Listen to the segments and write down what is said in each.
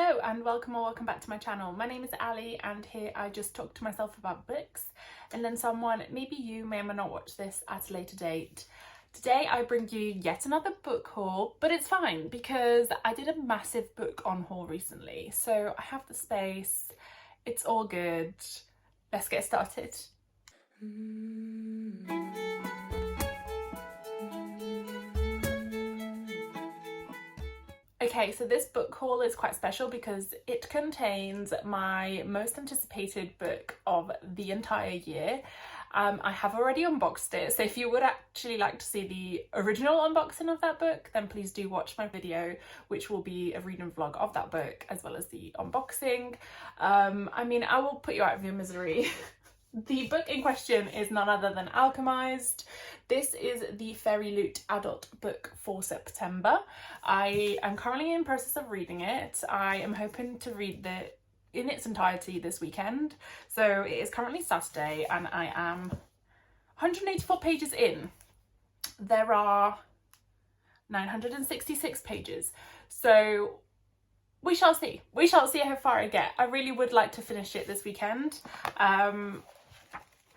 Hello and welcome back to my channel. My name is Ali and here I just talk to myself about books, and then someone, maybe you, may or may not watch this at a later date. Today I bring you yet another book haul, but it's fine because I did a massive book on haul recently, so I have the space, it's all good. Let's get started. Okay, so this book haul is quite special because it contains my most anticipated book of the entire year. I have already unboxed it, so if you would actually like to see the original unboxing of that book, then please do watch my video, which will be a reading vlog of that book as well as the unboxing. I will put you out of your misery. The book in question is none other than Alchemized. This is the Fairy Loot adult book for September. I am currently in process of reading it. I am hoping to read it in its entirety this weekend. So it is currently Saturday and I am 184 pages in. There are 966 pages. So we shall see. We shall see how far I get. I really would like to finish it this weekend.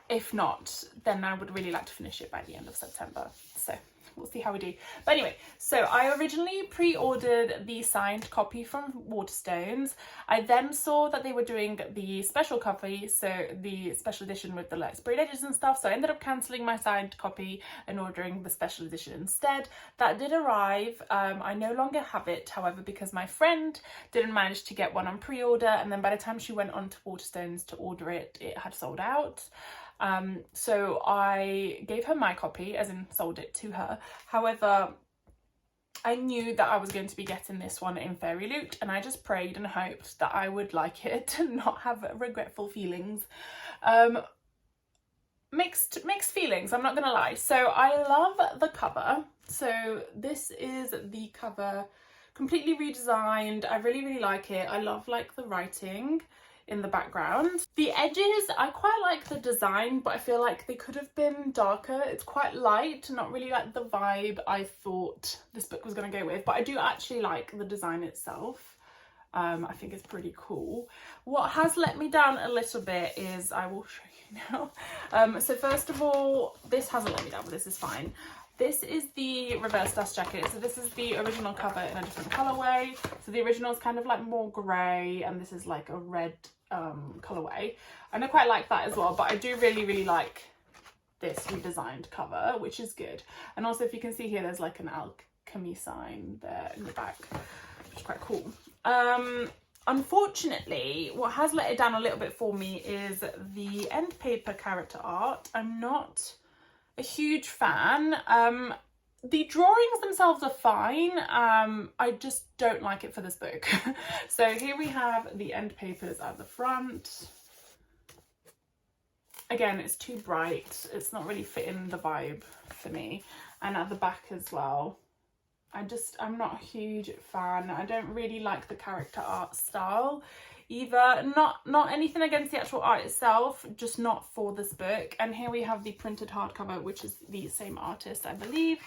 If not, then I would really like to finish it by the end of September. So we'll see how we do. But anyway, so I originally pre-ordered the signed copy from Waterstones. I then saw that they were doing the special copy, so the special edition with the like sprayed edges and stuff. So I ended up cancelling my signed copy and ordering the special edition instead. That did arrive. I no longer have it, however, because my friend didn't manage to get one on pre-order, and then by the time she went on to Waterstones to order it, it had sold out. So I gave her my copy, as in sold it to her. However, I knew that I was going to be getting this one in Fairy Loot, and I just prayed and hoped that I would like it and not have regretful feelings. Mixed feelings, I'm not gonna lie. So I love the cover. So this is the cover, completely redesigned. I really like it. I love like the writing in the background. The edges, I quite like the design, but I feel like they could have been darker. It's quite light, not really like the vibe I thought this book was going to go with, but I do actually like the design itself. I think it's pretty cool. What has let me down a little bit is, I will show you now. So first of all, this hasn't let me down, but this is fine. This is the reverse dust jacket. So this is the original cover in a different colorway. So the original is kind of like more grey, and this is like a red colorway. And I quite like that as well, but I do really like this redesigned cover, which is good. And also, if you can see here, there's like an alchemy sign there in the back, which is quite cool. Unfortunately, what has let it down a little bit for me is the end paper character art. I'm not a huge fan. The drawings themselves are fine. I just don't like it for this book. So here we have the end papers at the front. Again, it's too bright. It's not really fitting the vibe for me. And at the back as well. I'm not a huge fan. I don't really like the character art style either. Not anything against the actual art itself, just not for this book. And here we have the printed hardcover, which is the same artist, I believe.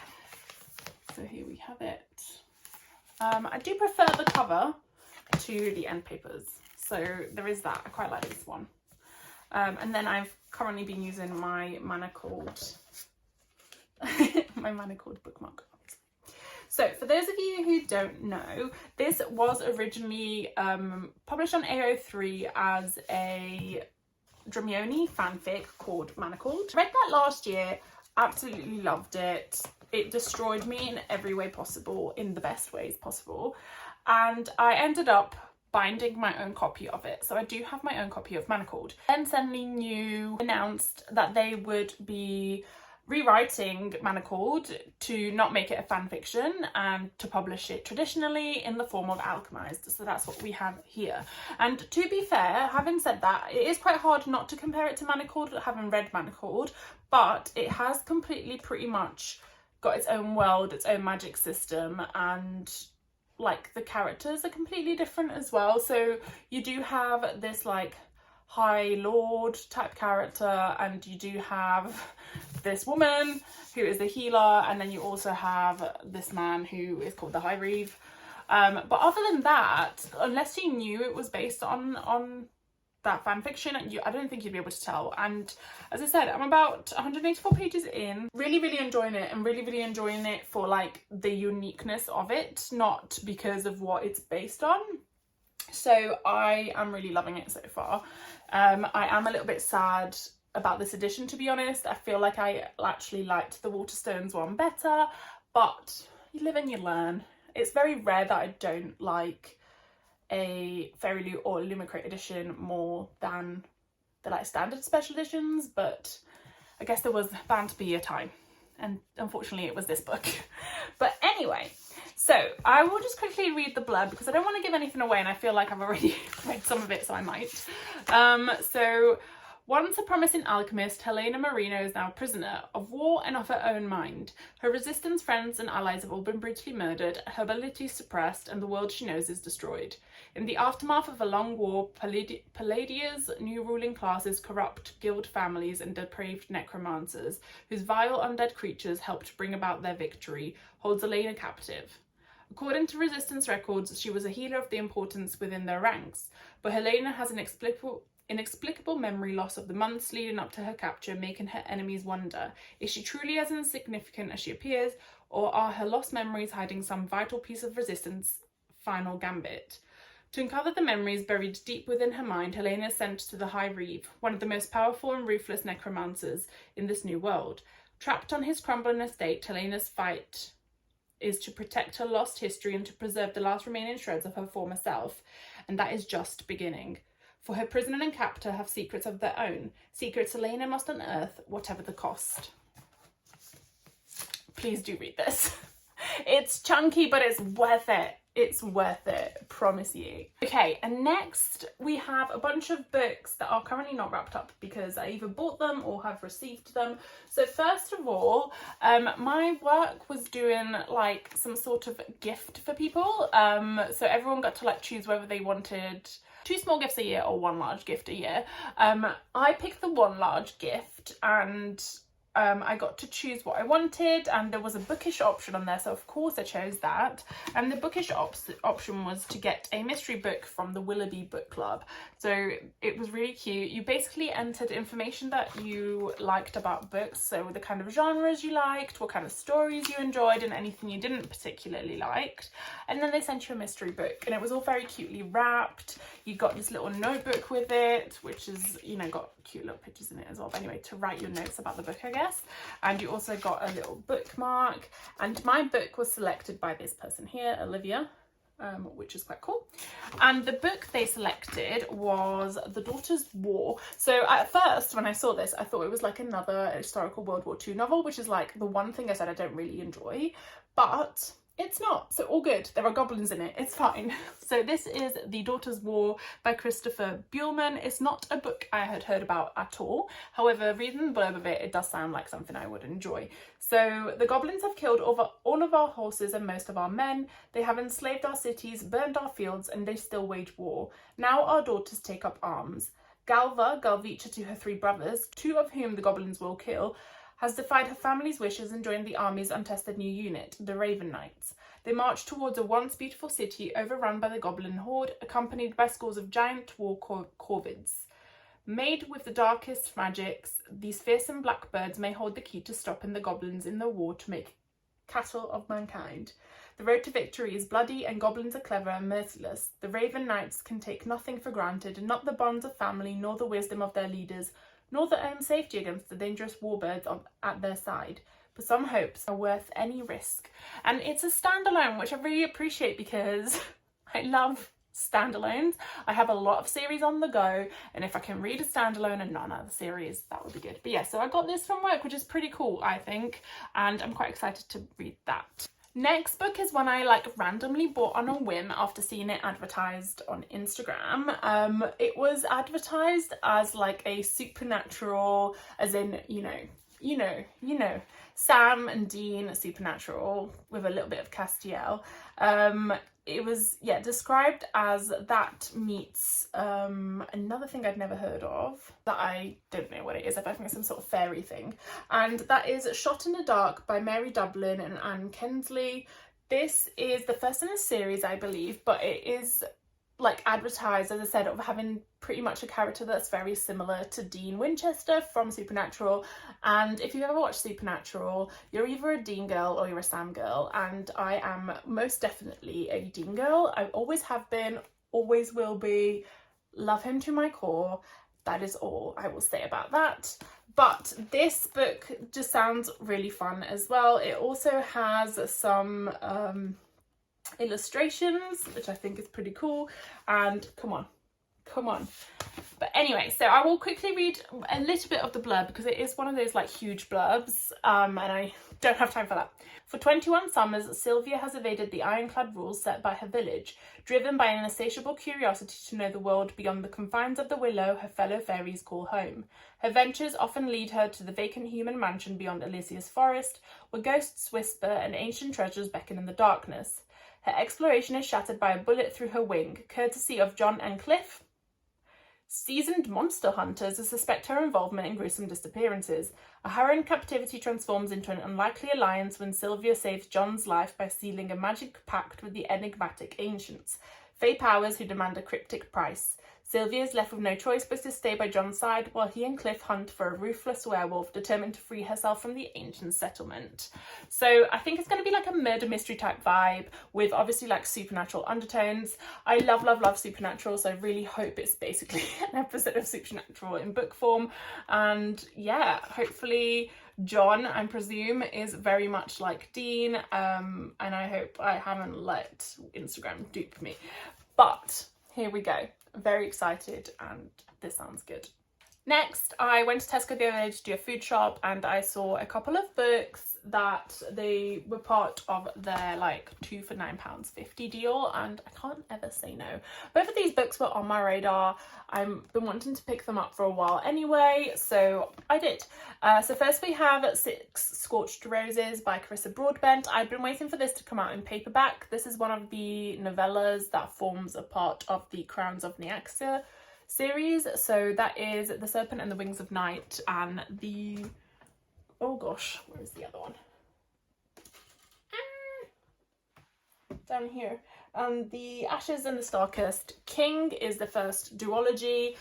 So here we have it. I do prefer the cover to the end papers, so there is that. I quite like this one. And then I've currently been using my manacled bookmark. So for those of you who don't know, this was originally published on AO3 as a Dramione fanfic called Manacled. I read that last year, absolutely loved it. It destroyed me in every way possible, in the best ways possible. And I ended up binding my own copy of it. So I do have my own copy of Manacled. Then Suddenly New announced that they would be rewriting Manacled to not make it a fan fiction and to publish it traditionally in the form of Alchemized. So that's what we have here. And to be fair, having said that, it is quite hard not to compare it to Manacled, having read Manacled, but it has completely pretty much got its own world, its own magic system, and like the characters are completely different as well. So you do have this like High Lord type character, and you do have this woman who is the healer, and then you also have this man who is called the High Reeve. But other than that, unless you knew it was based on that fan fiction, I don't think you'd be able to tell. And as I said, I'm about 184 pages in, really enjoying it, and really enjoying it for like the uniqueness of it, not because of what it's based on. So I am really loving it so far. I am a little bit sad about this edition, to be honest. I feel like I actually liked the Waterstones one better, but you live and you learn. It's very rare that I don't like a Fairy or Illumicrate edition more than the like standard special editions, but I guess there was bound to be a time, and unfortunately it was this book. But anyway, so I will just quickly read the blurb because I don't want to give anything away, and I feel like I've already read some of it, so I might. So once a promising alchemist, Helena Marino is now a prisoner of war and of her own mind. Her resistance friends and allies have all been brutally murdered, her abilities suppressed, and the world she knows is destroyed. In the aftermath of a long war, Palladia's new ruling classes corrupt guild families and depraved necromancers, whose vile undead creatures helped bring about their victory, holds Helena captive. According to Resistance records, she was a healer of the importance within their ranks, but Helena has an inexplicable memory loss of the months leading up to her capture, making her enemies wonder, is she truly as insignificant as she appears, or are her lost memories hiding some vital piece of Resistance final gambit? To uncover the memories buried deep within her mind, Helena is sent to the High Reeve, one of the most powerful and ruthless necromancers in this new world. Trapped on his crumbling estate, Helena's fight is to protect her lost history and to preserve the last remaining shreds of her former self, and that is just beginning. For her prisoner and captor have secrets of their own, secrets Helena must unearth, whatever the cost. Please do read this. It's chunky, but it's worth it. It's worth it, promise you. Okay, and next we have a bunch of books that are currently not wrapped up because I either bought them or have received them. So first of all, my work was doing like some sort of gift for people. So everyone got to like choose whether they wanted 2 small gifts a year or 1 large gift a year. I picked the 1 large gift, and I got to choose what I wanted, and there was a bookish option on there, so of course I chose that. And the bookish option was to get a mystery book from the Willoughby Book Club. So it was really cute. You basically entered information that you liked about books, so the kind of genres you liked, what kind of stories you enjoyed, and anything you didn't particularly like. And then they sent you a mystery book, and it was all very cutely wrapped. You got this little notebook with it, which is, you know, got cute little pictures in it as well, but anyway, to write your notes about the book, I guess. And you also got a little bookmark, and my book was selected by this person here, Olivia, which is quite cool. And the book they selected was The Daughter's War. So at first when I saw this, I thought it was like another historical World War II novel, which is like the one thing I said I don't really enjoy, but it's not, so all good. There are goblins in it, it's fine. So this is The Daughter's War by Christopher Buehlman. It's not a book I had heard about at all. However, reading the blurb of it, it does sound like something I would enjoy. So the goblins have killed all of our horses and most of our men. They have enslaved our cities, burned our fields, and they still wage war. Now our daughters take up arms. Galvicha to her 3 brothers, 2 of whom the goblins will kill, has defied her family's wishes and joined the army's untested new unit, the Raven Knights. They march towards a once beautiful city overrun by the goblin horde, accompanied by scores of giant war corvids. Made with the darkest magics, these fearsome blackbirds may hold the key to stopping the goblins in the war to make cattle of mankind. The road to victory is bloody, and goblins are clever and merciless. The Raven Knights can take nothing for granted, not the bonds of family, nor the wisdom of their leaders, nor their own safety against the dangerous warbirds at their side. But some hopes are worth any risk. And it's a standalone, which I really appreciate because I love standalones. I have a lot of series on the go, and if I can read a standalone and not another series, that would be good. But yeah, so I got this from work, which is pretty cool, I think, and I'm quite excited to read that. Next book is one I like randomly bought on a whim after seeing it advertised on Instagram. It was advertised as like a supernatural, as in, you know, Sam and Dean Supernatural with a little bit of Castiel. It was, yeah, described as that meets another thing I'd never heard of that I don't know what it is. I think it's some sort of fairy thing. And that is Shot in the Dark by Mary Dublin and Anne Kensley. This is the first in a series, I believe, but it is like advertised, as I said, of having pretty much a character that's very similar to Dean Winchester from Supernatural. And if you've ever watched Supernatural, you're either a Dean girl or you're a Sam girl, and I am most definitely a Dean girl. I always have been, always will be, love him to my core. That is all I will say about that. But this book just sounds really fun as well. It also has some illustrations, which I think is pretty cool. And come on. But anyway, so I will quickly read a little bit of the blurb because it is one of those like huge blurbs, and I don't have time for that. For 21 summers, Sylvia has evaded the ironclad rules set by her village. Driven by an insatiable curiosity to know the world beyond the confines of the willow her fellow fairies call home. Her ventures often lead her to the vacant human mansion beyond Elysia's forest, where ghosts whisper and ancient treasures beckon in the darkness. Her exploration is shattered by a bullet through her wing, courtesy of John and Cliff, seasoned monster hunters, who suspect her involvement in gruesome disappearances. A harrowing captivity transforms into an unlikely alliance when Sylvia saves John's life by sealing a magic pact with the enigmatic ancients, Fae powers who demand a cryptic price. Sylvia is left with no choice but to stay by John's side while he and Cliff hunt for a ruthless werewolf determined to free herself from the ancient settlement. So I think it's going to be like a murder mystery type vibe with obviously like supernatural undertones. I love Supernatural, so I really hope it's basically an episode of Supernatural in book form. And yeah, hopefully John, I presume, is very much like Dean, and I hope I haven't let Instagram dupe me. But here we go. I'm very excited and this sounds good. Next, I went to Tesco the other day to do a food shop and I saw a couple of books that they were part of their like 2 for £9.50 deal, and I can't ever say no. Both of these books were on my radar. I've been wanting to pick them up for a while anyway, so I did. So first we have 6 Scorched Roses by Carissa Broadbent. I've been waiting for this to come out in paperback. This is one of the novellas that forms a part of the Crowns of Nyaxia series. So that is The Serpent and the Wings of Night and the... oh gosh, where's the other one? Down here. The Ashes and the Starcursed King is the first duology.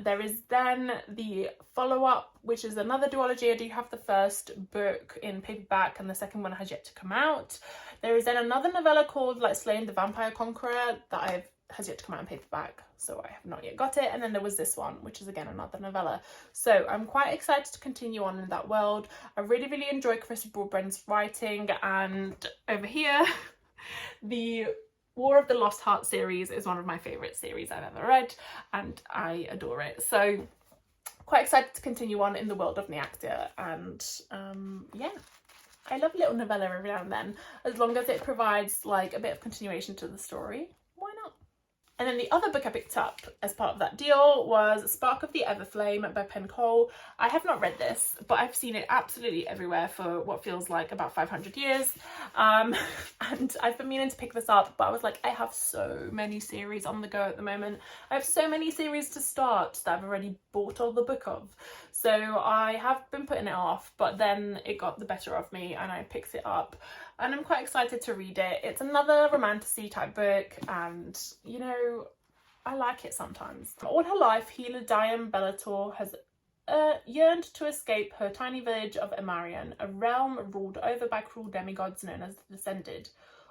There is then the follow-up, which is another duology. I do have the first book in paperback and the second one has yet to come out. There is then another novella called like Slaying the Vampire Conqueror that has yet to come out in paperback, so I have not yet got it. And then there was this one, which is again another novella. So I'm quite excited to continue on in that world. I really enjoy Carissa Broadbent's writing, and over here the War of the Lost Heart series is one of my favourite series I've ever read and I adore it. So quite excited to continue on in the world of Nyaxia, and yeah, I love a little novella every now and then, as long as it provides like a bit of continuation to the story. Why not? And then the other book I picked up as part of that deal was Spark of the Everflame by Penn Cole. I have not read this, but I've seen it absolutely everywhere for what feels like about 500 years. And I've been meaning to pick this up, but I was like, I have so many series on the go at the moment. I have so many series to start that I've already bought all the book of. So I have been putting it off, but then it got the better of me and I picked it up. And I'm quite excited to read it. It's another romantasy type book, and you know, I like it sometimes. All her life, healer Diane Bellator has yearned to escape her tiny village of Emarian, a realm ruled over by cruel demigods known as the Descended.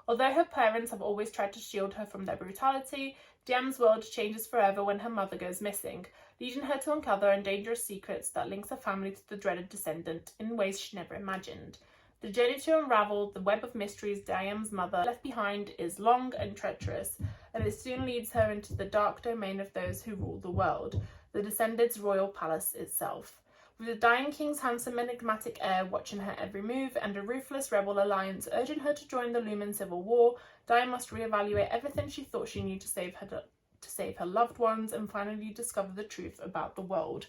Although her parents have always tried to shield her from their brutality, Diane's world changes forever when her mother goes missing, leading her to uncover dangerous secrets that links her family to the dreaded Descendant in ways she never imagined. The journey to unravel the web of mysteries Diane's mother left behind is long and treacherous, and it soon leads her into the dark domain of those who rule the world, the Descended's royal palace itself. With the dying king's handsome enigmatic heir watching her every move and a ruthless rebel alliance urging her to join the looming civil war, Diane must reevaluate everything she thought she knew to save her loved ones and finally discover the truth about the world.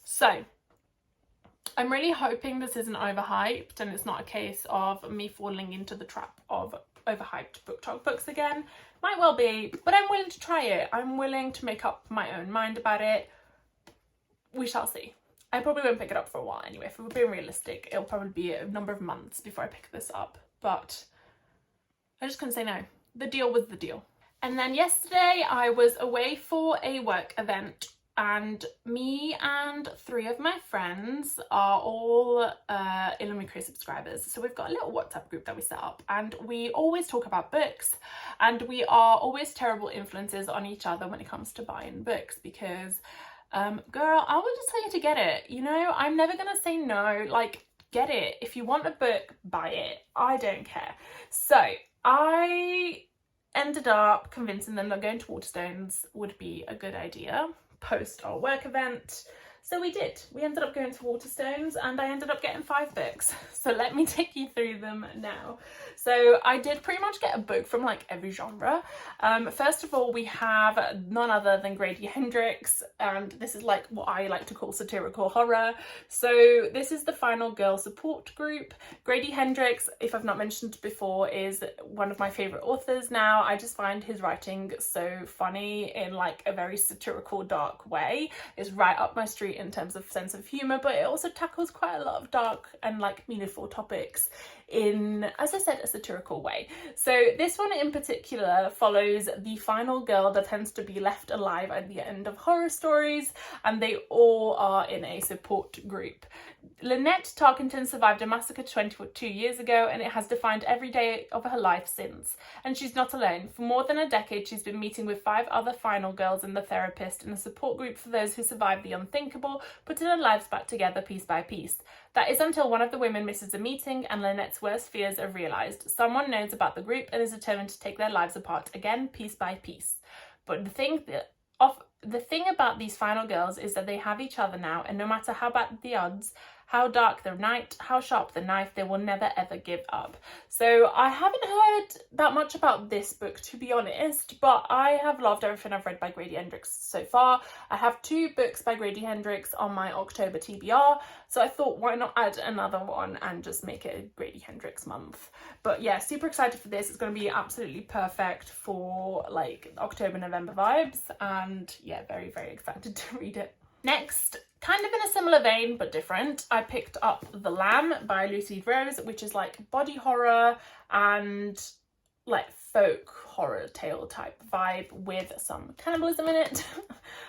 So I'm really hoping this isn't overhyped and it's not a case of me falling into the trap of overhyped BookTok books again. Might well be, but I'm willing to try it. I'm willing to make up my own mind about it. We shall see. I probably won't pick it up for a while anyway. If we're being realistic, it'll probably be a number of months before I pick this up. But I just couldn't say no. The deal was the deal. And then yesterday I was away for a work event, and me and 3 of my friends are all Illumicray subscribers. So we've got a little WhatsApp group that we set up, and we always talk about books, and we are always terrible influences on each other when it comes to buying books, because girl, I will just tell you to get it. You know, I'm never gonna say no. Like, get it. If you want a book, buy it. I don't care. So I ended up convincing them that going to Waterstones would be a good idea post our work event. So we did. We ended up going to Waterstones, and I ended up getting 5 books. So let me take you through them now. So I did pretty much get a book from like every genre. First of all, we have none other than Grady Hendrix, and this is like what I like to call satirical horror. So this is the Final Girl support group. Grady Hendrix, if I've not mentioned before, is one of my favourite authors now. I just find his writing so funny in like a very satirical, dark way. It's right up my street in terms of sense of humour, but it also tackles quite a lot of dark and like meaningful topics in, as I said, a satirical way. So this one in particular follows the final girl that tends to be left alive at the end of horror stories, and they all are in a support group. Lynette Tarkenton survived a massacre 22 years ago, and it has defined every day of her life since. And she's not alone. For more than a decade, she's been meeting with 5 other final girls and the therapist in a support group for those who survived the unthinkable, putting their lives back together piece by piece. That is until one of the women misses a meeting and Lynette's worst fears are realised. Someone knows about the group and is determined to take their lives apart again, piece by piece. But the thing about these final girls is that they have each other now, and no matter how bad the odds, how dark the night, how sharp the knife, they will never ever give up. So I haven't heard that much about this book, to be honest, but I have loved everything I've read by Grady Hendrix so far. I have 2 books by Grady Hendrix on my October TBR, so I thought why not add another one and just make it a Grady Hendrix month. But yeah, super excited for this. It's going to be absolutely perfect for like October, November vibes, and yeah, very, very excited to read it. Next, kind of in a similar vein but different, I picked up The Lamb by Lucy Rose, which is like body horror and like folk horror tale type vibe with some cannibalism in it,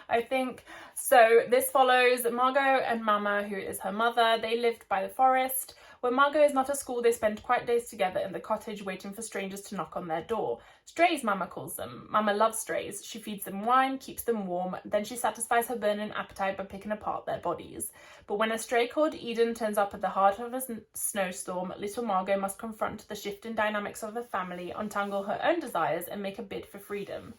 I think. So this follows Margot and Mama, who is her mother. They lived by the forest. When Margot is not at school, they spend quiet days together in the cottage waiting for strangers to knock on their door. Strays, Mama calls them. Mama loves strays. She feeds them wine, keeps them warm, then she satisfies her burning appetite by picking apart their bodies. But when a stray called Eden turns up at the heart of a snowstorm, little Margot must confront the shifting dynamics of the family, untangle her own desires, and make a bid for freedom.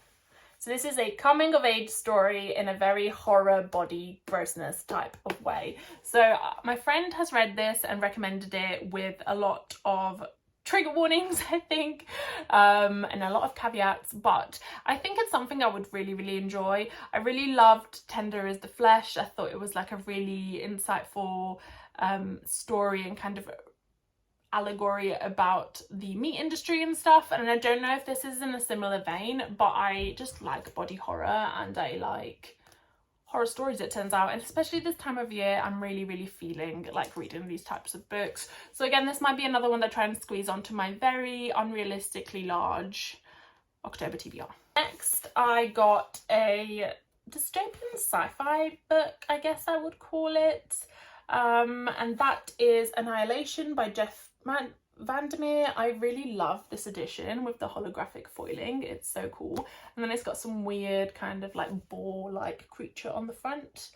So this is a coming of age story in a very horror body grossness type of way. So my friend has read this and recommended it with a lot of trigger warnings, I think, and a lot of caveats, but I think it's something I would really, really enjoy. I really loved Tender is the Flesh. I thought it was like a really insightful story and kind of allegory about the meat industry and stuff, and I don't know if this is in a similar vein, but I just like body horror and I like horror stories, it turns out, and especially this time of year I'm really, really feeling like reading these types of books. So again, this might be another one that I try and squeeze onto my very unrealistically large October TBR. Next, I got a dystopian sci-fi book, I guess I would call it, and that is Annihilation by Jeff Vandermeer. I really love this edition with the holographic foiling. It's so cool. And then it's got some weird kind of like boar-like creature on the front.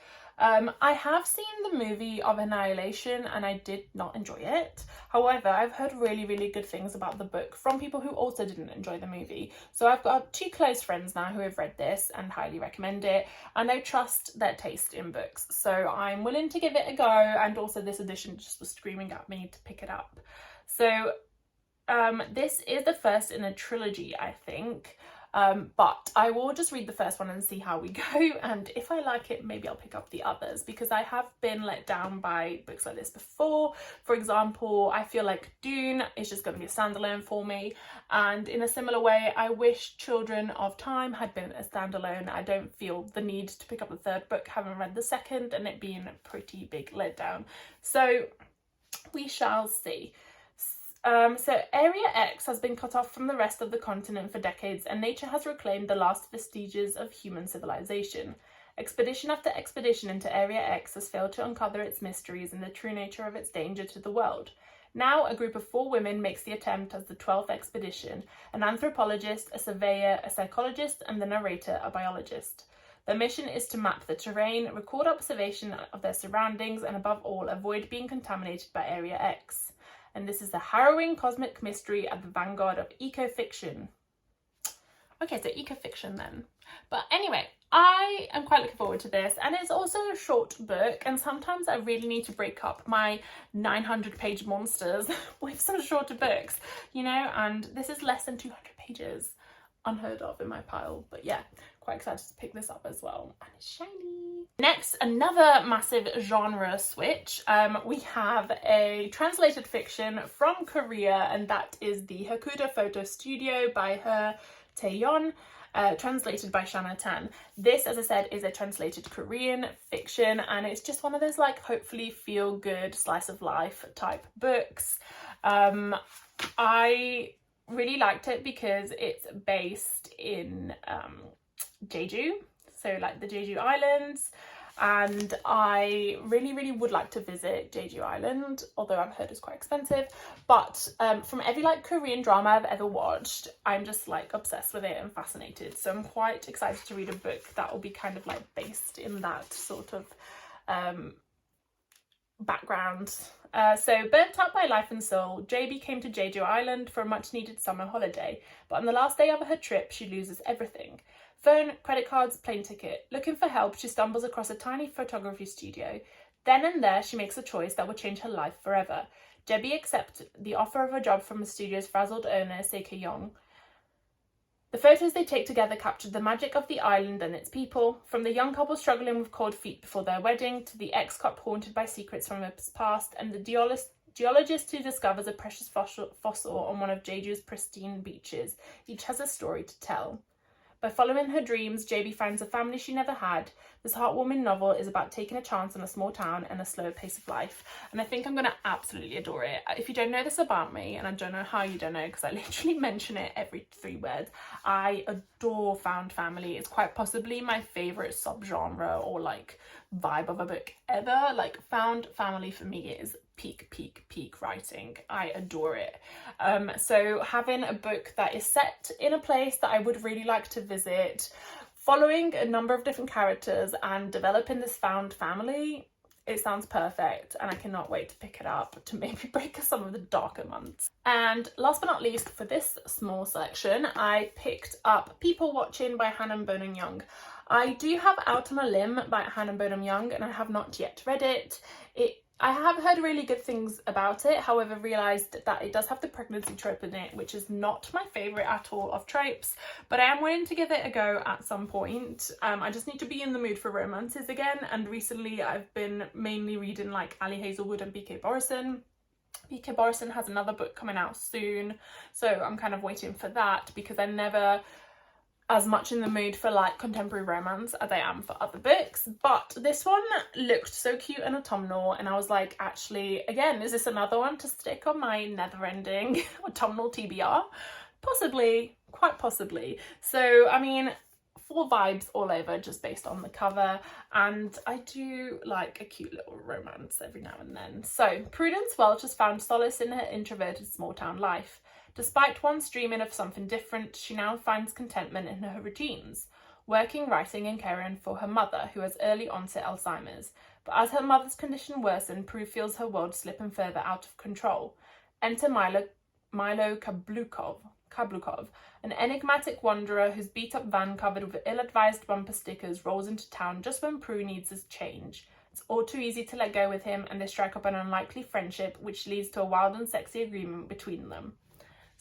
I have seen the movie of Annihilation and I did not enjoy it. However, I've heard really, really good things about the book from people who also didn't enjoy the movie. So I've got 2 close friends now who have read this and highly recommend it, and I trust their taste in books. So I'm willing to give it a go, and also this edition just was screaming at me to pick it up. So this is the first in a trilogy, I think. But I will just read the first one and see how we go, and if I like it, maybe I'll pick up the others, because I have been let down by books like this before. For example, I feel like Dune is just going to be a standalone for me, and in a similar way, I wish Children of Time had been a standalone. I don't feel the need to pick up the 3rd book, having read the 2nd, and it being a pretty big letdown. So we shall see. So Area X has been cut off from the rest of the continent for decades, and nature has reclaimed the last vestiges of human civilization. Expedition after expedition into Area X has failed to uncover its mysteries and the true nature of its danger to the world. Now, a group of 4 women makes the attempt as the 12th expedition: an anthropologist, a surveyor, a psychologist, and the narrator, a biologist. Their mission is to map the terrain, record observation of their surroundings, and above all, avoid being contaminated by Area X. And this is the harrowing cosmic mystery at the vanguard of eco-fiction. Okay, so eco-fiction then. But anyway, I am quite looking forward to this, and it's also a short book, and sometimes I really need to break up my 900-page monsters with some shorter books, you know, and this is less than 200 pages. Unheard of in my pile, but yeah, quite excited to pick this up as well, and it's shiny. Next, another massive genre switch. We have a translated fiction from Korea, and that is the Hakuda Photo Studio by Her Taeyeon, translated by Shanna Tan. This, as I said, is a translated Korean fiction, and it's just one of those like hopefully feel good slice of life type books. I really liked it because it's based in Jeju, so like the Jeju Islands, and I really would like to visit Jeju Island, although I've heard it's quite expensive. But from every like Korean drama I've ever watched, I'm just like obsessed with it and fascinated, so I'm quite excited to read a book that will be kind of like based in that sort of background. So burnt out by life and soul, JB came to Jeju Island for a much needed summer holiday, but on the last day of her trip she loses everything. Phone, credit cards, plane ticket. Looking for help, she stumbles across a tiny photography studio. Then and there she makes a choice that will change her life forever. JB accepts the offer of a job from the studio's frazzled owner, Seike Young. The photos they take together captured the magic of the island and its people, from the young couple struggling with cold feet before their wedding, to the ex-cop haunted by secrets from his past, and the geologist who discovers a precious fossil on one of Jeju's pristine beaches. Each has a story to tell. By following her dreams, JB finds a family she never had. This heartwarming novel is about taking a chance on a small town and a slow pace of life. And I think I'm going to absolutely adore it. If you don't know this about me, and I don't know how you don't know because I literally mention it every 3 words, I adore found family. It's quite possibly my favourite subgenre or like vibe of a book ever. Like found family for me is peak writing. I adore it. So having a book that is set in a place that I would really like to visit, following a number of different characters and developing this found family, it sounds perfect, and I cannot wait to pick it up to maybe break some of the darker months. And last but not least, for this small section, I picked up People Watching by Hannah Bonham Young. I do have Out on a Limb by Hannah Bonham Young, and I have not yet read it. I have heard really good things about it, however realised that it does have the pregnancy trope in it, which is not my favourite at all of tropes, but I am willing to give it a go at some point. I just need to be in the mood for romances again, and recently I've been mainly reading like Ali Hazelwood and BK Borison. BK Borison has another book coming out soon, so I'm kind of waiting for that because I'm never as much in the mood for like contemporary romance as I am for other books. But this one looked so cute and autumnal, and I was like, actually, again, is this another one to stick on my never-ending autumnal TBR? Possibly, quite possibly. So I mean, full vibes all over just based on the cover, and I do like a cute little romance every now and then. So Prudence Welch has found solace in her introverted small town life. Despite once dreaming of something different, she now finds contentment in her routines, working, writing and caring for her mother, who has early onset Alzheimer's. But as her mother's condition worsens, Prue feels her world slipping further out of control. Enter Milo Kablukov, an enigmatic wanderer whose beat-up van covered with ill-advised bumper stickers rolls into town just when Prue needs a change. It's all too easy to let go with him, and they strike up an unlikely friendship, which leads to a wild and sexy agreement between them.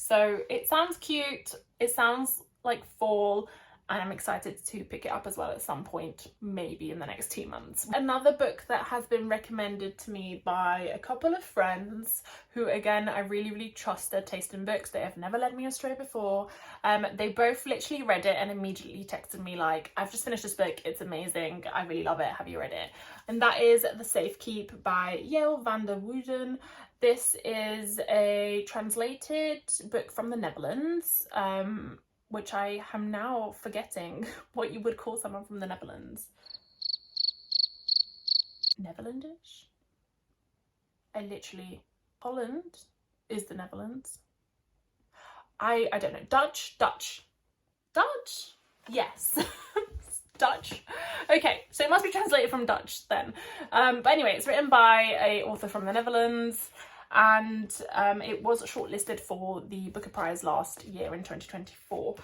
So it sounds cute, it sounds like fall, I am excited to pick it up as well at some point, maybe in the next 2 months. Another book that has been recommended to me by a couple of friends who, again, I really, really trust their taste in books. They have never led me astray before. They both literally read it and immediately texted me like, I've just finished this book, it's amazing, I really love it, have you read it? And that is The Safe Keep by Yael van der Wooden. This is a translated book from the Netherlands, which I am now forgetting what you would call someone from the Netherlands. Netherlandish? Holland is the Netherlands. I don't know. Dutch? Yes. Dutch. Okay, so it must be translated from Dutch then. But anyway, it's written by an author from the Netherlands, and it was shortlisted for the Booker Prize last year in 2024.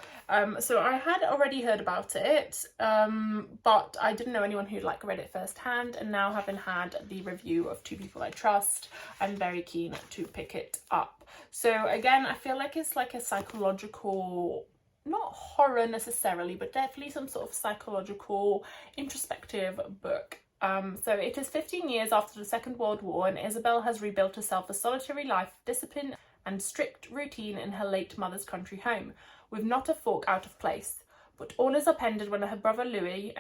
So I had already heard about it, but I didn't know anyone who'd read it firsthand, and now having had the review of two people I trust, I'm very keen to pick it up. So again, I feel like it's like a psychological, not horror necessarily, but definitely some sort of psychological, introspective book. So it is 15 years after the Second World War, and Isabel has rebuilt herself a solitary life of discipline and strict routine in her late mother's country home, with not a fork out of place. But all is upended when her brother Louis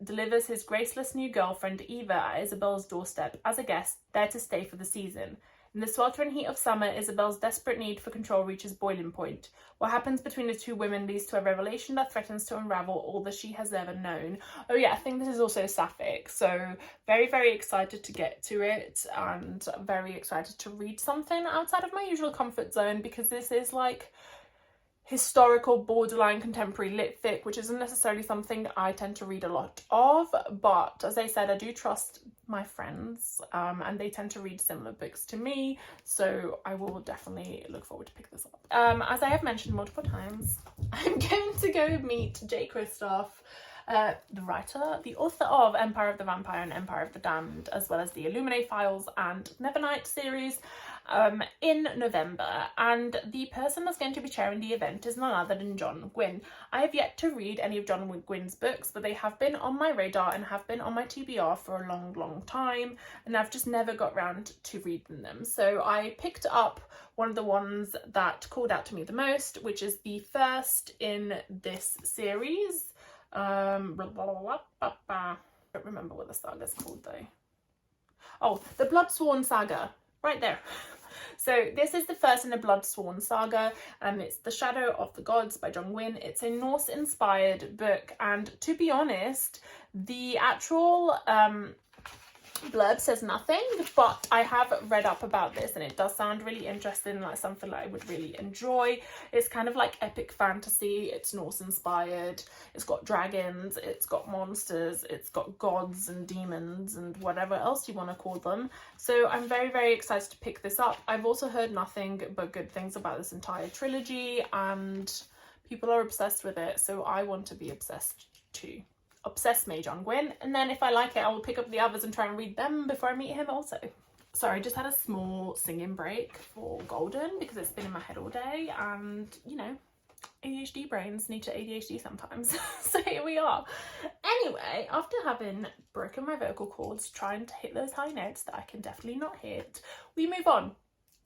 delivers his graceless new girlfriend Eva at Isabel's doorstep as a guest, there to stay for the season. In the sweltering heat of summer, Isabel's desperate need for control reaches boiling point. What happens between the two women leads to a revelation that threatens to unravel all that she has ever known. Oh yeah, I think this is also sapphic, so very, very excited to get to it, and very excited to read something outside of my usual comfort zone, because this is like historical, borderline contemporary lit fic, which isn't necessarily something I tend to read a lot of, but as I said, I do trust my friends, and they tend to read similar books to me, so I will definitely look forward to pick this up. As I have mentioned multiple times, I'm going to go meet Jay Kristoff, the author of Empire of the Vampire and Empire of the Damned, as well as the Illuminae Files and Nevernight series, in November, and the person that's going to be chairing the event is none other than John Gwynne. I have yet to read any of John Gwynne's books, but they have been on my radar and have been on my TBR for a long, long time, and I've just never got round to reading them. So I picked up one of the ones that called out to me the most, which is the first in this series. I don't remember what the saga's called though. Oh, the Bloodsworn Saga, right there. So this is the first in the Bloodsworn Saga, and it's The Shadow of the Gods by John Gwynne. It's a Norse-inspired book, and to be honest, the actual blurb says nothing, but I have read up about this and it does sound really interesting, like something that I would really enjoy. It's kind of like epic fantasy, it's Norse inspired, it's got dragons, it's got monsters, it's got gods and demons and whatever else you want to call them. So I'm very, very excited to pick this up. I've also heard nothing but good things about this entire trilogy, and people are obsessed with it, so I want to be obsessed too. Obsess me, John Gwynne, and then if I like it, I will pick up the others and try and read them before I meet him also. Sorry, I just had a small singing break for Golden because it's been in my head all day, and you know, ADHD brains need to ADHD sometimes. So here we are. Anyway, after having broken my vocal cords trying to hit those high notes that I can definitely not hit, we move on.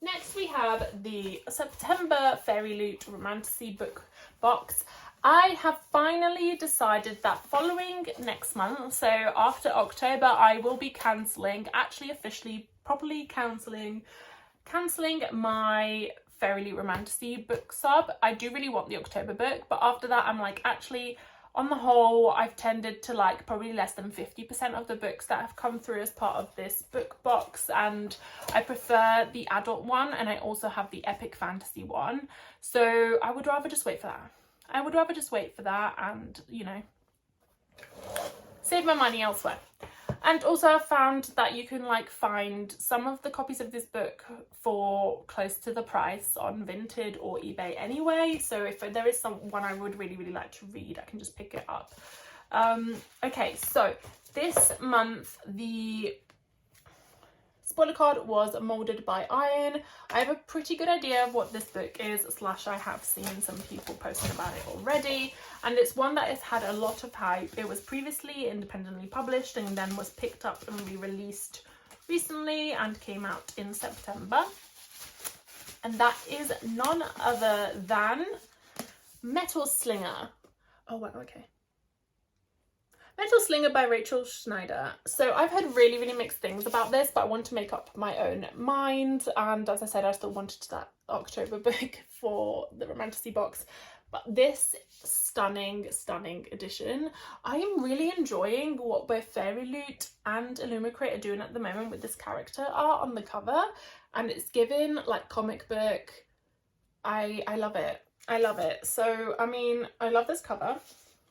Next we have the September Fairy Loot Romantasy book box. I have finally decided that following next month, so after October, I will be cancelling, actually officially, properly cancelling my Fairy Loot Romantasy book sub. I do really want the October book, but after that I'm like, actually, on the whole, I've tended to like probably less than 50% of the books that have come through as part of this book box, and I prefer the adult one, and I also have the epic fantasy one, so I would rather just wait for that. And, you know, save my money elsewhere. And also I've found that you can like find some of the copies of this book for close to the price on Vinted or eBay anyway. So if there is one I would really, really like to read, I can just pick it up. Okay, so this month the spoiler card was moulded by Iron. I have a pretty good idea of what this book is, / I have seen some people posting about it already, and it's one that has had a lot of hype. It was previously independently published and then was picked up and re-released recently and came out in September. And that is none other than Metal Slinger. Oh, wow, okay. Metal Slinger by Rachel Schneider. So I've heard really, really mixed things about this, but I want to make up my own mind. And as I said, I still wanted that October book for the Romantasy box. But this stunning, stunning edition, I am really enjoying what both Fairy Loot and Illumicrate are doing at the moment with this character art on the cover. And it's given like comic book. I love it. I love it. So, I mean, I love this cover.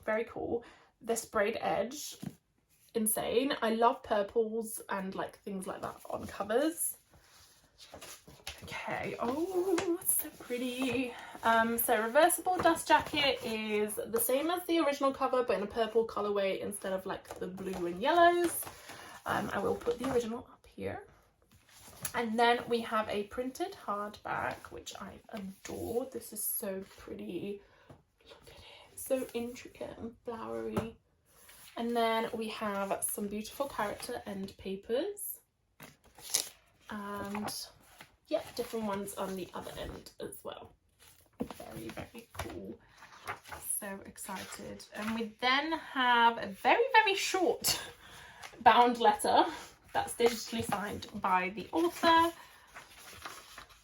Very cool. The sprayed edge, insane. I love purples and like things like that on covers. Okay, oh, it's so pretty. So reversible dust jacket is the same as the original cover, but in a purple colorway instead of like the blue and yellows. I will put the original up here. And then we have a printed hardback, which I adore. This is so pretty. Look at it, so intricate and flowery. And then we have some beautiful character end papers. And yeah, different ones on the other end as well. Very, very cool. So excited. And we then have a very, very short bound letter that's digitally signed by the author.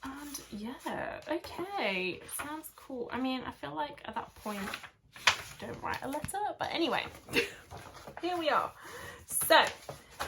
And yeah, okay, sounds cool. I mean, I feel like at that point, don't write a letter, but anyway, here we are. So,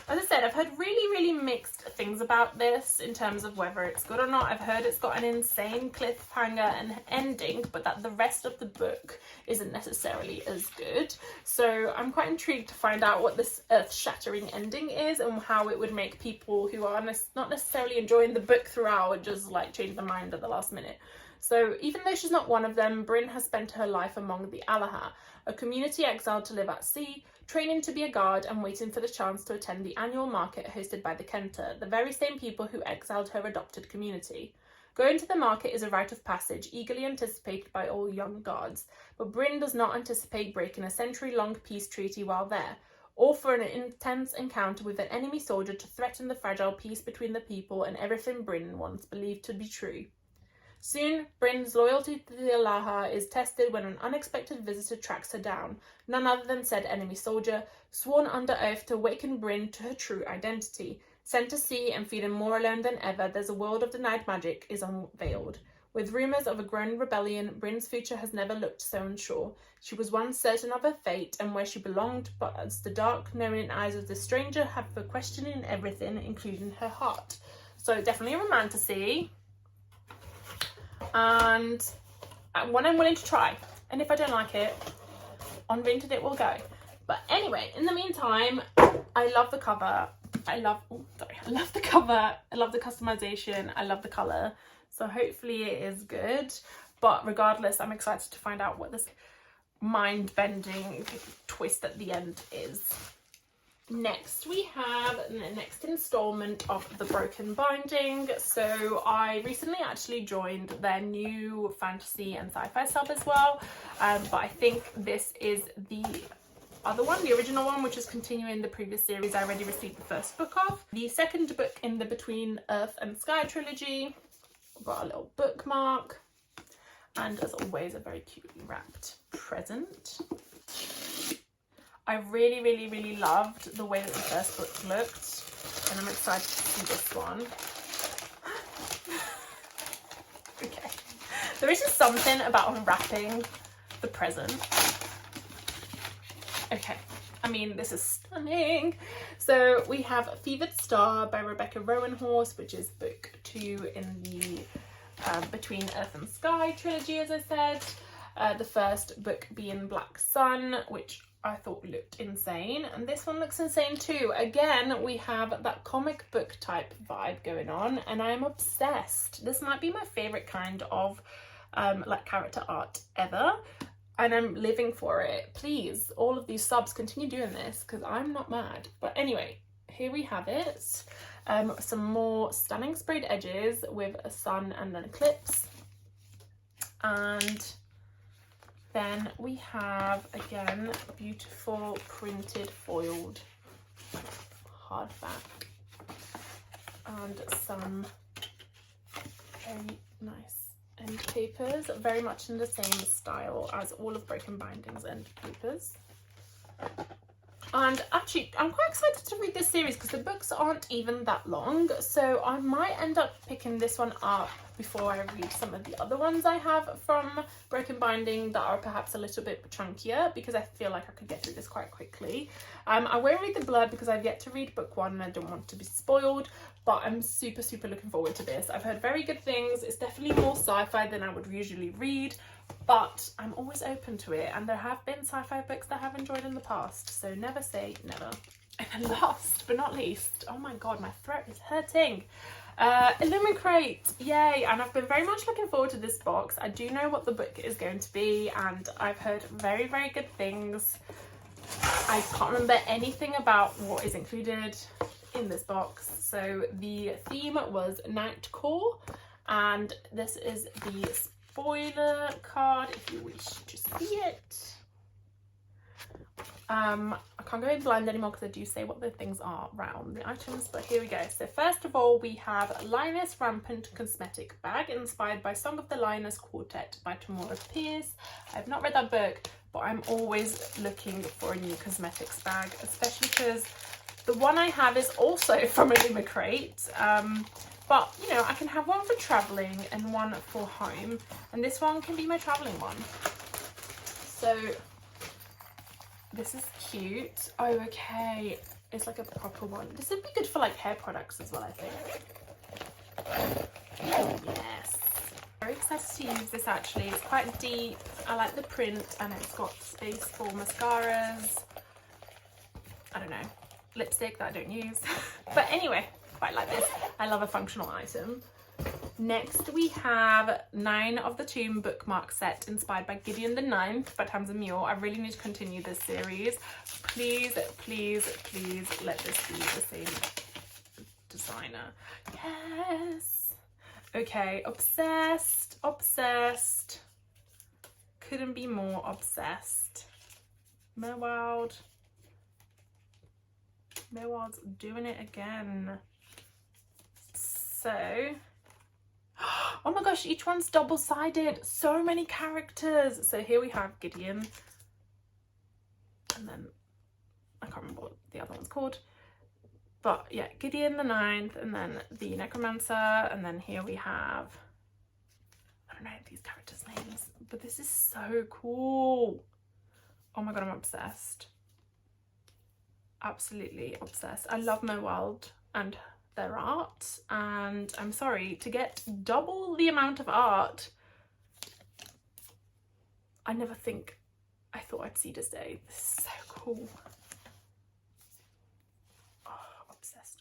as I said, I've heard really, really mixed things about this in terms of whether it's good or not. I've heard it's got an insane cliffhanger and ending, but that the rest of the book isn't necessarily as good. So I'm quite intrigued to find out what this earth-shattering ending is and how it would make people who are not necessarily enjoying the book throughout just like change their mind at the last minute. So even though she's not one of them, Bryn has spent her life among the Alaha, a community exiled to live at sea, training to be a guard and waiting for the chance to attend the annual market hosted by the Kenta, the very same people who exiled her adopted community. Going to the market is a rite of passage, eagerly anticipated by all young guards, but Bryn does not anticipate breaking a century-long peace treaty while there, or for an intense encounter with an enemy soldier to threaten the fragile peace between the people and everything Bryn once believed to be true. Soon, Bryn's loyalty to the Alaha is tested when an unexpected visitor tracks her down, none other than said enemy soldier, sworn under oath to awaken Bryn to her true identity. Sent to sea and feeling more alone than ever, there's a world of denied magic is unveiled. With rumours of a growing rebellion, Bryn's future has never looked so unsure. She was once certain of her fate and where she belonged, but as the dark, knowing eyes of the stranger have her questioning everything, including her heart. So definitely a romantasy. And one I'm willing to try, and if I don't like it, on Vinted it will go. But anyway, in the meantime, I love the cover. I love the cover. I love the customization. I love the colour. So hopefully it is good. But regardless, I'm excited to find out what this mind-bending twist at the end is. Next, we have the next installment of The Broken Binding. So I recently actually joined their new fantasy and sci-fi sub as well. But I think this is the other one, the original one, which is continuing the previous series I already received the first book of. The second book in the Between Earth and Sky trilogy. I've got a little bookmark. And as always, a very cutely wrapped present. I really, really, really loved the way that the first book looked, and I'm excited to see this one. Okay. There is just something about unwrapping the present. Okay. I mean, this is stunning. So we have Fevered Star by Rebecca Rowanhorse, which is book 2 in the Between Earth and Sky trilogy, as I said. The first book being Black Sun, which I thought looked insane, and this one looks insane too. Again, we have that comic book type vibe going on, and I am obsessed. This might be my favorite kind of like character art ever, and I'm living for it. Please, all of these subs, continue doing this because I'm not mad. But anyway, here we have it. Some more stunning sprayed edges with a sun and an eclipse. And then we have, again, beautiful printed foiled hardback and some very nice end papers, very much in the same style as all of Broken Binding's end papers. And actually, I'm quite excited to read this series because the books aren't even that long, so I might end up picking this one up before I read some of the other ones I have from Broken Binding that are perhaps a little bit chunkier, because I feel like I could get through this quite quickly. I won't read the blurb because I've yet to read book 1 and I don't want to be spoiled, but I'm super looking forward to this. I've heard very good things. It's definitely more sci-fi than I would usually read, but I'm always open to it, and there have been sci-fi books that I've enjoyed in the past, so never say never. And then last but not least, oh my god, my throat is hurting, Illumicrate, yay! And I've been very much looking forward to this box. I do know what the book is going to be, and I've heard very good things. I can't remember anything about what is included in this box. So the theme was Night Core, and this is the spoiler card if you wish to see it. I can't go in blind anymore because I do say what the things are around the items, but here we go. So first of all, we have Lioness Rampant Cosmetic Bag, inspired by Song of the Lioness Quartet by Tamora Pierce. I've not read that book, but I'm always looking for a new cosmetics bag, especially because the one I have is also from Illumicrate. But, you know, I can have one for travelling and one for home, and this one can be my travelling one. So this is cute. Oh, okay. It's like a proper one. This would be good for like hair products as well, I think. Oh, yes. Very excited to use this actually. It's quite deep. I like the print, and it's got space for mascaras. I don't know. Lipstick that I don't use. But anyway, quite like this. I love a functional item. Next we have 9 of the Tomb bookmark set, inspired by Gideon the Ninth by Tamsin Muir. I really need to continue this series. Please let this be the same designer. Yes. Okay, obsessed. Couldn't be more obsessed. Merwald. Merwald's doing it again. So, oh my gosh, each one's double-sided. So many characters. So here we have Gideon, and then I can't remember what the other one's called, but yeah, Gideon the Ninth, and then the Necromancer, and then here we have, I don't know these characters' names, but this is so cool. Oh my god, I'm obsessed. Absolutely obsessed. I love Merwald and their art, and I'm sorry, to get double the amount of art, I never think I thought I'd see this day. This is so cool. Oh, obsessed.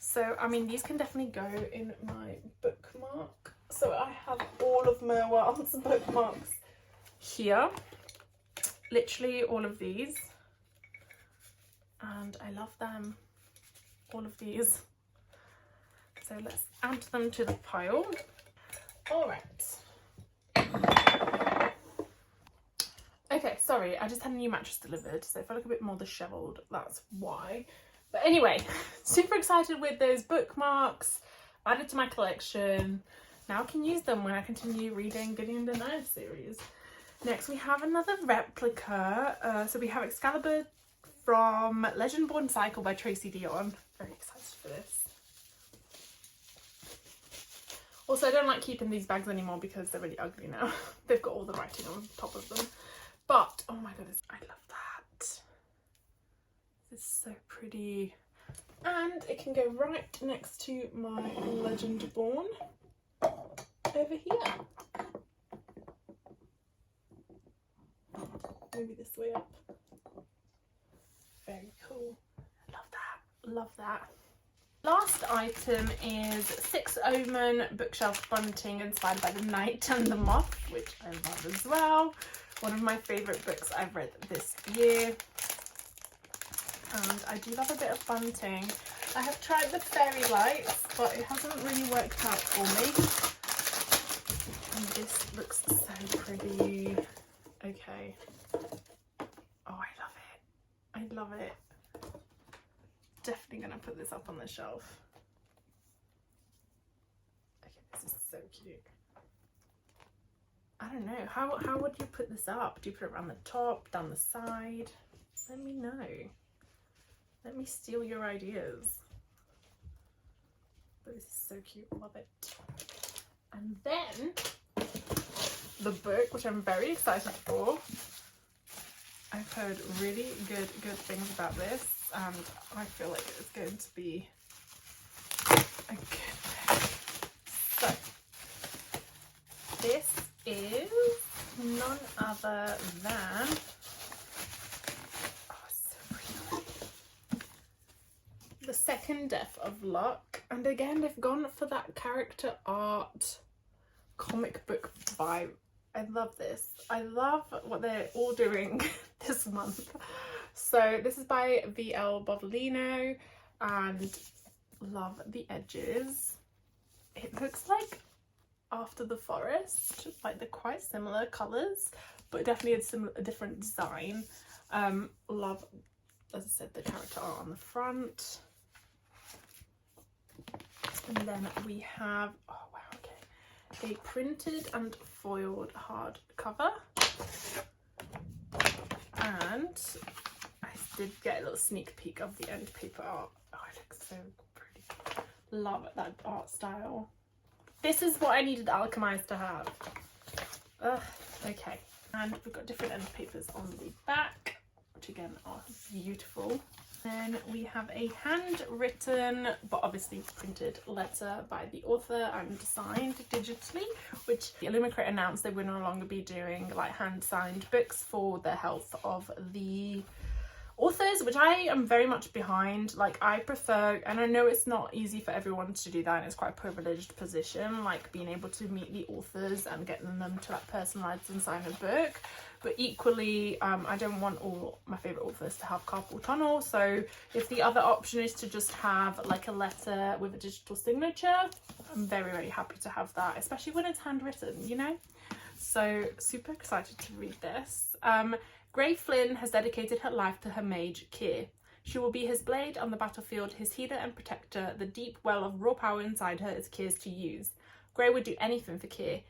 So I mean, these can definitely go in my bookmark. So I have all of Merwald's bookmarks here, literally all of these, and I love them. All of these. So let's add them to the pile. All right. Okay, sorry, I just had a new mattress delivered, so if I look a bit more disheveled, that's why. But anyway, super excited with those bookmarks added to my collection. Now I can use them when I continue reading Gideon the Ninth series. Next we have another replica. So we have Excalibur from Legendborn Cycle by Tracy Deonn. Very excited for this. Also, I don't like keeping these bags anymore because they're really ugly now. They've got all the writing on top of them. But, oh my goodness, I love that. This is so pretty. And it can go right next to my Legendborn over here. Maybe this way up. Very cool. Love that. Last item is 6 Omen bookshelf bunting, inspired by The Night and the Moth, which I love as well. One of my favourite books I've read this year. and I do love a bit of bunting. I have tried the fairy lights, but it hasn't really worked out for me. And this looks so pretty. Okay. Oh, I love it. I love it. Definitely gonna put this up on the shelf. Okay, this is so cute. I don't know, how would you put this up? Do you put it around the top, down the side? Let me know. Let me steal your ideas. But this is so cute, love it. And then the book, which I'm very excited for. I've heard really good things about this, and I feel like it's going to be a good book. So this is none other than, oh, it's so pretty, The Second Death of Luck. And again, they've gone for that character art comic book vibe. I love this. I love what they're all doing this month. So this is by V.L. Bovolino, and love the edges. It looks like After the Forest, like they're quite similar colours, but definitely a different design. Love, as I said, the character art on the front. And then we have, oh wow, okay, a printed and foiled hardcover. And I did get a little sneak peek of the end paper art. Oh, it looks so pretty. Love that art style. This is what I needed Alchemize to have. Ugh, okay. And we've got different end papers on the back, which again are beautiful. Then we have a handwritten, but obviously printed letter by the author and signed digitally, which Illumicrate announced they would no longer be doing like hand-signed books for the health of the authors, which I am very much behind. Like, I prefer, and I know it's not easy for everyone to do that, and it's quite a privileged position, like being able to meet the authors and getting them to like personalize and sign a book. But equally, I don't want all my favorite authors to have carpal tunnel, so if the other option is to just have like a letter with a digital signature, I'm very happy to have that, especially when it's handwritten, you know. So super excited to read this. Grey Flynn has dedicated her life to her mage, Keir. She will be his blade on the battlefield, his healer and protector. The deep well of raw power inside her is Keir's to use. Grey would do anything for Keir,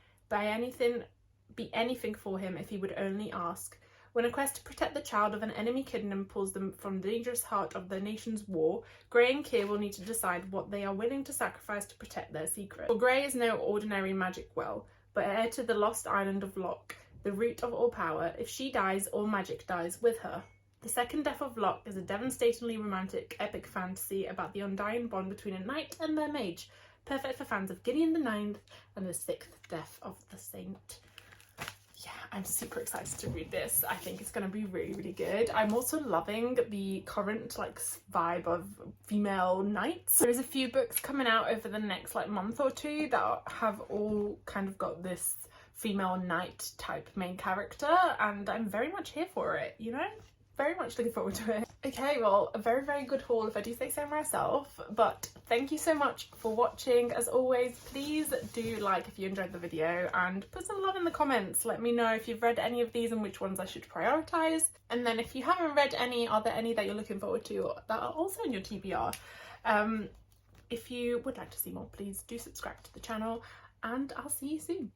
be anything for him if he would only ask. When a quest to protect the child of an enemy kingdom pulls them from the dangerous heart of their nation's war, Grey and Keir will need to decide what they are willing to sacrifice to protect their secret. For Grey is no ordinary magic well, but heir to the lost island of Loch, the root of all power. If she dies, all magic dies with her. The Second Death of Loch is a devastatingly romantic epic fantasy about the undying bond between a knight and their mage, perfect for fans of Gideon the Ninth and the Sixth Death of the Saint. Yeah, I'm super excited to read this. I think it's going to be really good. I'm also loving the current like vibe of female knights. There's a few books coming out over the next like month or two that have all kind of got this female knight type main character, and I'm very much here for it, you know? Very much looking forward to it. Okay, well, a very good haul if I do say so myself, but thank you so much for watching. As always, please do like if you enjoyed the video and put some love in the comments. Let me know if you've read any of these and which ones I should prioritise. And then if you haven't read any, are there any that you're looking forward to that are also in your TBR? If you would like to see more, please do subscribe to the channel, and I'll see you soon.